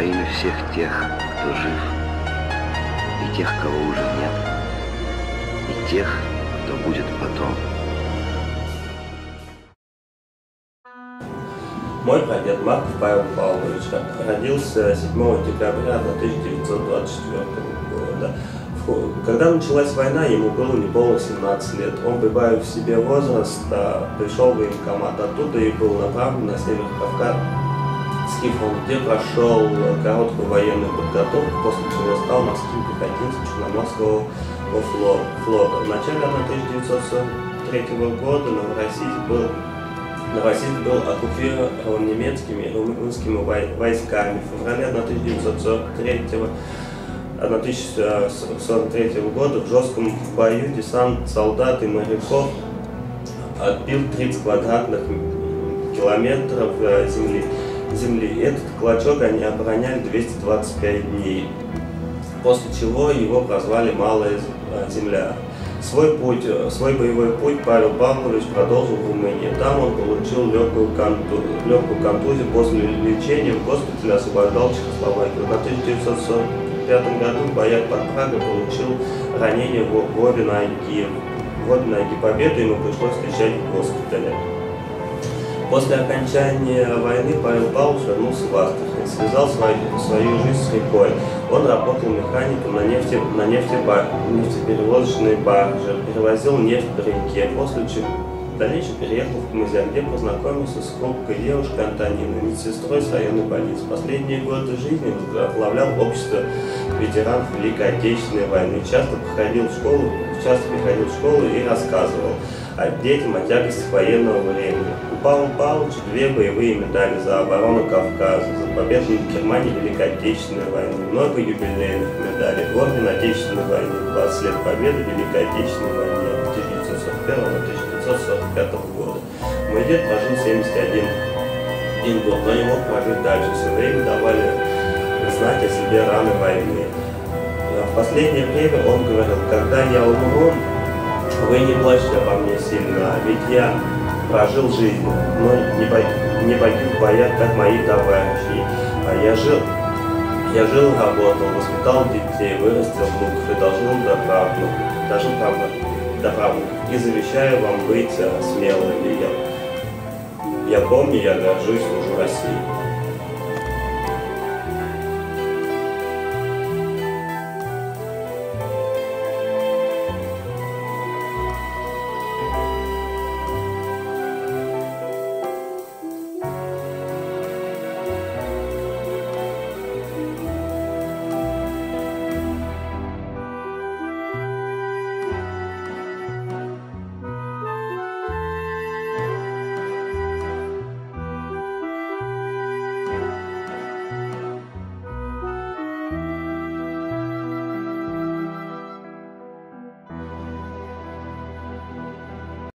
имя всех тех, кто жив, и тех, кого уже нет, и тех, кто будет потом. Мой прадед Марков Павел Павлович родился 7 декабря 1924 года. Когда началась война, ему было неполных 17 лет. Он, прибавив себе возраст, пришел в военкомат. Оттуда и был направлен на север Кавказский фронт, где прошел короткую военную подготовку, после чего стал морским пехотинцем Черноморского флота. В начале 1943 года Новороссийск был оккупирован немецкими и румынскими войсками. В феврале 1943 года в жестком бою десант солдат и моряков отбил 30 квадратных километров земли. Этот клочок они обороняли 225 дней, после чего его прозвали «Малая земля». Свой боевой путь Павел Павлович продолжил в Румынии. Там он получил легкую контузию. После лечения в госпитале освобождал Чехословакию. В 1945 году в боях под Прагой получил ранение в обе ноги. Победу ему пришлось встречать в госпитале. После окончания войны Павел Павлович вернулся в Астрахань, связал свою жизнь с рекой. Он работал механиком на нефтеперевозочной барже, перевозил нефть по реке, после чего в дальнейшем переехал в Кмызяк, где познакомился с хрупкой девушкой Антониной, медсестрой с районной больницы. Последние годы жизни возглавлял общество ветеранов Великой Отечественной войны, часто приходил в школу и рассказывал детям о тягостях военного времени. У Павла Павловича 2 боевые медали за оборону Кавказа, за победу над Германией в Великой Отечественной войне, много юбилейных медалей, орден Отечественной войны, 20 лет победы в Великой Отечественной войне 1941-1945 года. Мой дед прожил 71 год, но не мог прожить дальше. Все время давали знать о себе раны войны. В последнее время он говорил: когда я умру, вы не плачьте обо мне сильно, ведь я прожил жизнь, но не погиб в боях, как мои товарищи. А я жил, работал, воспитал детей, вырастил внуков и дожил до правнуков. И завещаю вам быть смелыми. Я помню, я горжусь, служу России.